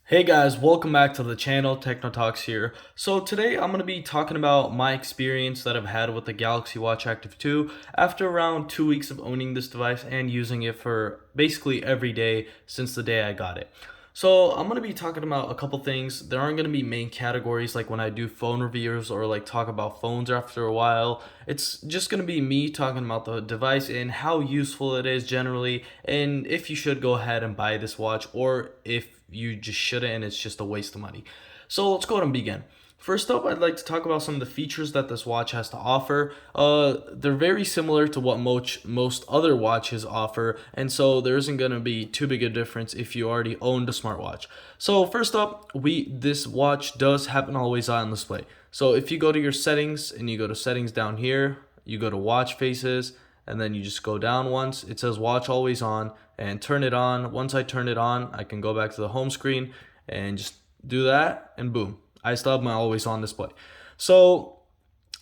Hey guys, welcome back to the channel. Techno Talks here. So today I'm going to be talking about my experience that I've had with the Galaxy Watch Active 2 after around 2 weeks of owning this device and using it for basically every day since the day I got it. So I'm going to be talking about a couple things. There aren't going to be main categories like when I do phone reviews or like talk about phones after a while. It's just going to be me talking about the device and how useful it is generally, and if you should go ahead and buy this watch or if you just shouldn't and it's just a waste of money. So let's go ahead and begin. First up, I'd like to talk about some of the features that this watch has to offer. They're very similar to what most other watches offer, and so there isn't going to be too big a difference if you already owned a smartwatch. So first up, this watch does have an always-on display. So if you go to your settings and you go to settings down here, you go to watch faces, and then you just go down once. It says watch always on, and turn it on. Once I turn it on, I can go back to the home screen and just do that, and boom, I still have my always on display. So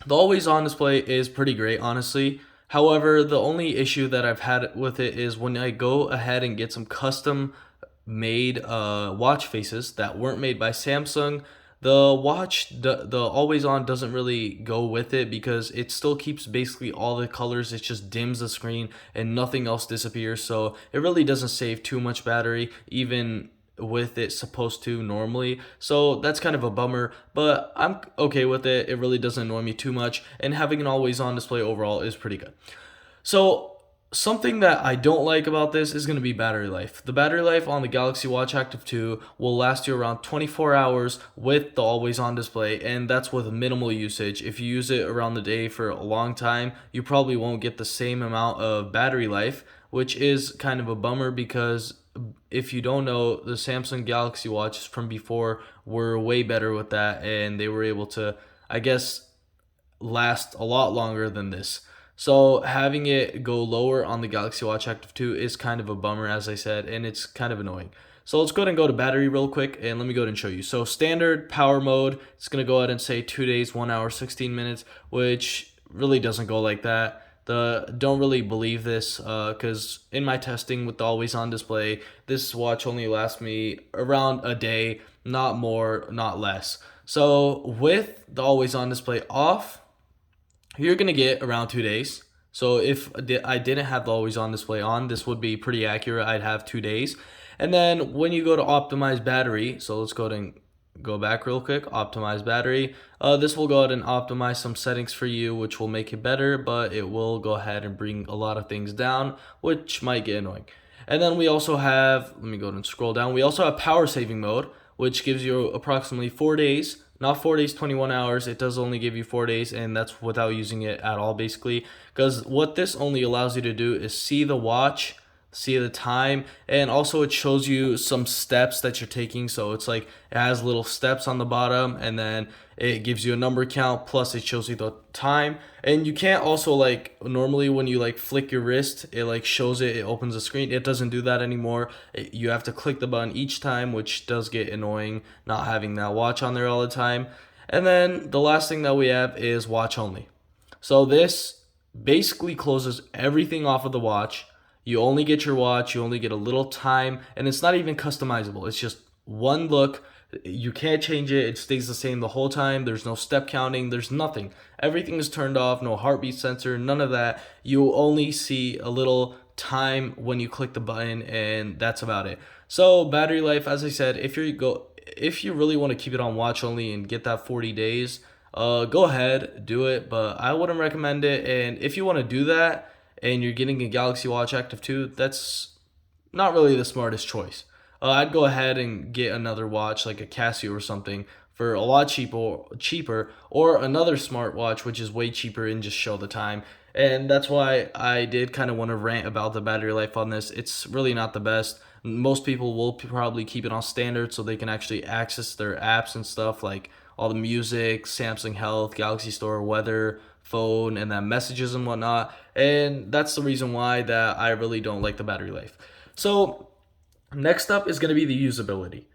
the always on display is pretty great, honestly. However, the only issue that I've had with it is when I go ahead and get some custom made watch faces that weren't made by Samsung, the always on doesn't really go with it because it still keeps basically all the colors. It just dims the screen and nothing else disappears, so it really doesn't save too much battery even with it supposed to normally. So that's kind of a bummer, but I'm okay with it. It really doesn't annoy me too much, and having an always on display overall is pretty good. So something that I don't like about this is going to be battery life. The battery life on the Galaxy Watch Active 2 will last you around 24 hours with the always on display, and that's with minimal usage. If you use it around the day for a long time, you probably won't get the same amount of battery life, which is kind of a bummer because if you don't know, the Samsung Galaxy watches from before were way better with that, and they were able to, I guess, last a lot longer than this. So having it go lower on the Galaxy Watch Active 2 is kind of a bummer, as I said, and it's kind of annoying. So let's go ahead and go to battery real quick, and let me go ahead and show you. So standard power mode, it's going to go ahead and say 2 days, 1 hour, 16 minutes, which really doesn't go like that. Don't really believe this because in my testing with the always on display, this watch only lasts me around a day, not more, not less. So with the always on display off, you're gonna get around 2 days. So if I didn't have the always on display on, this would be pretty accurate. I'd have 2 days. And then when you go to optimize battery, so let's go ahead and go back real quick, optimize battery. This will go ahead and optimize some settings for you, which will make it better, but it will go ahead and bring a lot of things down, which might get annoying. And then we also have, let me go ahead and scroll down. We also have power saving mode, which gives you approximately 4 days. Not 4 days, 21 hours. It does only give you 4 days, and that's without using it at all, basically. Because what this only allows you to do is see the watch, see the time, and also it shows you some steps that you're taking. So it's like it has little steps on the bottom, and then it gives you a number count, plus it shows you the time. And you can't also, like, normally when you like flick your wrist, it like shows it opens the screen. It doesn't do that anymore. You have to click the button each time, which does get annoying not having that watch on there all the time. And then the last thing that we have is watch only. So this basically closes everything off of the watch. You only get your watch, you only get a little time, and it's not even customizable. It's just one look. You can't change it. It stays the same the whole time. There's no step counting. There's nothing. Everything is turned off. No heartbeat sensor. None of that. You only see a little time when you click the button, and that's about it. So battery life, as I said, if you really want to keep it on watch only and get that 40 days, go ahead, do it. But I wouldn't recommend it. And if you want to do that, and you're getting a Galaxy Watch Active 2, that's not really the smartest choice. I'd go ahead and get another watch like a Casio or something for a lot cheaper, or another smartwatch which is way cheaper and just show the time. And that's why I did kind of want to rant about the battery life on this. It's really not the best. Most people will probably keep it on standard so they can actually access their apps and stuff like all the music, Samsung Health, Galaxy Store, weather, phone, and then messages and whatnot. And that's the reason why that I really don't like the battery life. So next up is going to be the usability.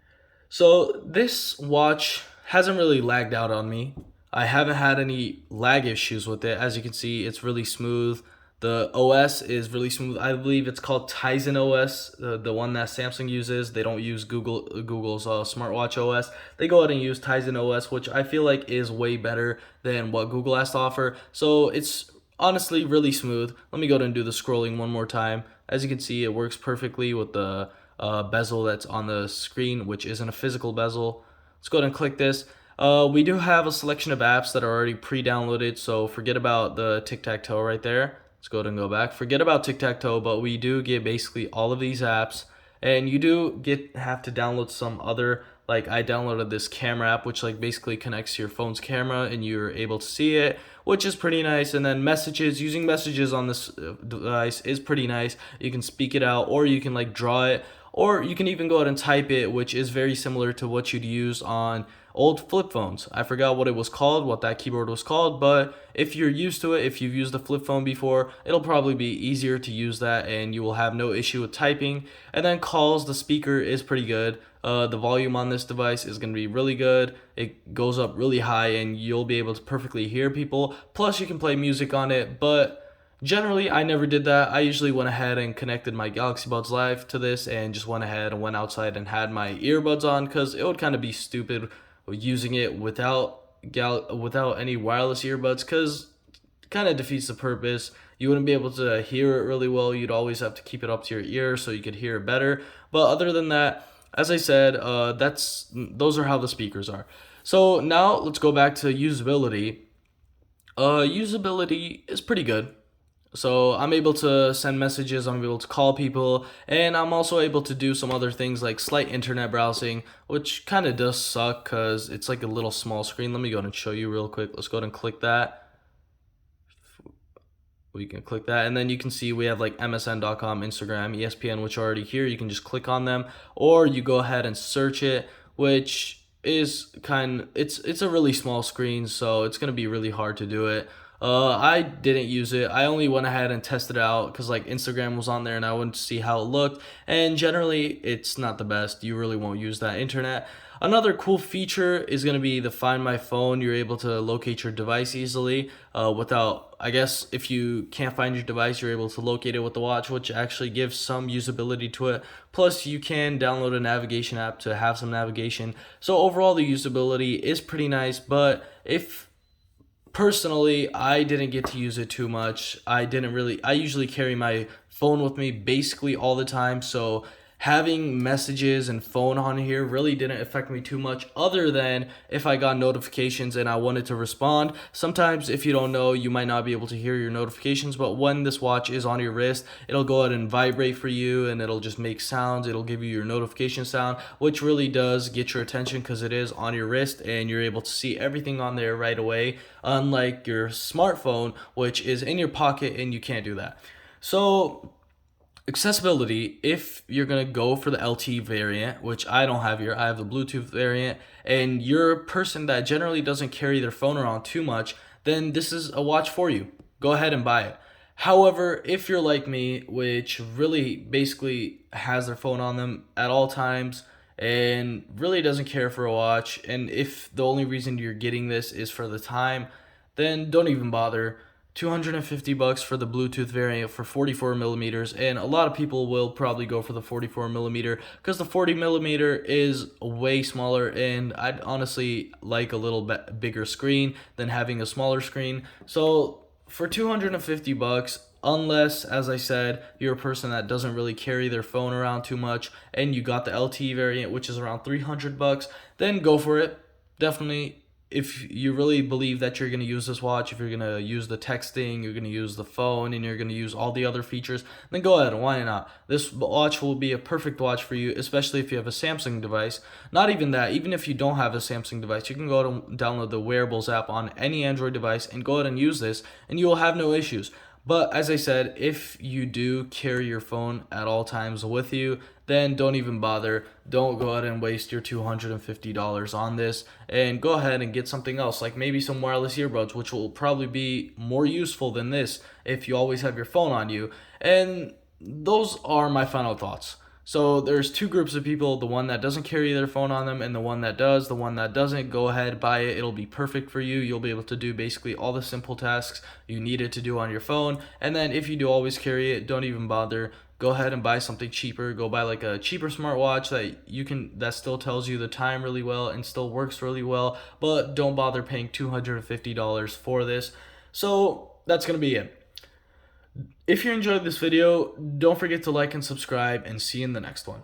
So this watch hasn't really lagged out on me. I haven't had any lag issues with it. As you can see, it's really smooth. The OS is really smooth. I believe it's called Tizen OS, the one that Samsung uses. They don't use Google's smartwatch OS. They go ahead and use Tizen OS, which I feel like is way better than what Google has to offer. So it's honestly really smooth. Let me go ahead and do the scrolling one more time. As you can see, it works perfectly with the bezel that's on the screen, which isn't a physical bezel. Let's go ahead and click this. We do have a selection of apps that are already pre-downloaded, so forget about the tic-tac-toe right there. Let's go ahead and go back. Forget about tic-tac-toe, but we do get basically all of these apps, and you do have to download some other, like I downloaded this camera app, which like basically connects to your phone's camera, and you're able to see it, which is pretty nice. And then messages, using messages on this device is pretty nice. You can speak it out, or you can like draw it, or you can even go ahead and type it, which is very similar to what you'd use on old flip phones. I forgot what it was called, what that keyboard was called, but if you're used to it, if you've used a flip phone before, it'll probably be easier to use that and you will have no issue with typing. And then calls, the speaker is pretty good. The volume on this device is going to be really good. It goes up really high and you'll be able to perfectly hear people. Plus you can play music on it, but generally, I never did that. I usually went ahead and connected my Galaxy Buds Live to this and just went ahead and went outside and had my earbuds on, because it would kind of be stupid using it without any wireless earbuds, because it kind of defeats the purpose. You wouldn't be able to hear it really well. You'd always have to keep it up to your ear so you could hear it better. But other than that, as I said, those are how the speakers are. So now let's go back to usability. Usability is pretty good. So I'm able to send messages, I'm able to call people, and I'm also able to do some other things like slight internet browsing, which kind of does suck because it's like a little small screen. Let me go ahead and show you real quick. Let's go ahead and click that. We can click that, and then you can see we have like MSN.com, Instagram, ESPN, which are already here. You can just click on them, or you go ahead and search it, which is it's a really small screen, so it's gonna be really hard to do it. I didn't use it. I only went ahead and tested it out because like Instagram was on there and I wanted to see how it looked. And generally, it's not the best. You really won't use that internet. Another cool feature is going to be the Find My Phone. You're able to locate your device easily without, I guess, if you can't find your device, you're able to locate it with the watch, which actually gives some usability to it. Plus, you can download a navigation app to have some navigation. So overall, the usability is pretty nice, but personally, I didn't get to use it too much. I usually carry my phone with me basically all the time, so having messages and phone on here really didn't affect me too much, other than if I got notifications and I wanted to respond. Sometimes, if you don't know, you might not be able to hear your notifications, but when this watch is on your wrist, it'll go ahead and vibrate for you and it'll just make sounds. It'll give you your notification sound, which really does get your attention because it is on your wrist and you're able to see everything on there right away, unlike your smartphone, which is in your pocket and you can't do that. So accessibility, if you're going to go for the LTE variant, which I don't have here, I have the Bluetooth variant, and you're a person that generally doesn't carry their phone around too much, then this is a watch for you. Go ahead and buy it. However, if you're like me, which really basically has their phone on them at all times and really doesn't care for a watch, and if the only reason you're getting this is for the time, then don't even bother. $250 for the Bluetooth variant for 44 millimeters, and a lot of people will probably go for the 44 millimeter because the 40 millimeter is way smaller, and I'd honestly like a little bit bigger screen than having a smaller screen. So for $250, unless, as I said, you're a person that doesn't really carry their phone around too much and you got the LTE variant, which is around $300, then go for it. Definitely, if you really believe that you're going to use this watch, if you're going to use the texting, you're going to use the phone, and you're going to use all the other features, then go ahead. Why not? This watch will be a perfect watch for you, especially if you have a Samsung device. Not even that, even if you don't have a Samsung device, you can go ahead and download the Wearables app on any Android device and go ahead and use this, and you will have no issues. But as I said, if you do carry your phone at all times with you, then don't even bother. Don't go ahead and waste your $250 on this, and go ahead and get something else, like maybe some wireless earbuds, which will probably be more useful than this if you always have your phone on you. And those are my final thoughts. So there's two groups of people, the one that doesn't carry their phone on them and the one that does. The one that doesn't, go ahead, buy it. It'll be perfect for you. You'll be able to do basically all the simple tasks you need it to do on your phone. And then if you do always carry it, don't even bother. Go ahead and buy something cheaper. Go buy like a cheaper smartwatch that still tells you the time really well and still works really well, but don't bother paying $250 for this. So that's going to be it. If you enjoyed this video, don't forget to like and subscribe, and see you in the next one.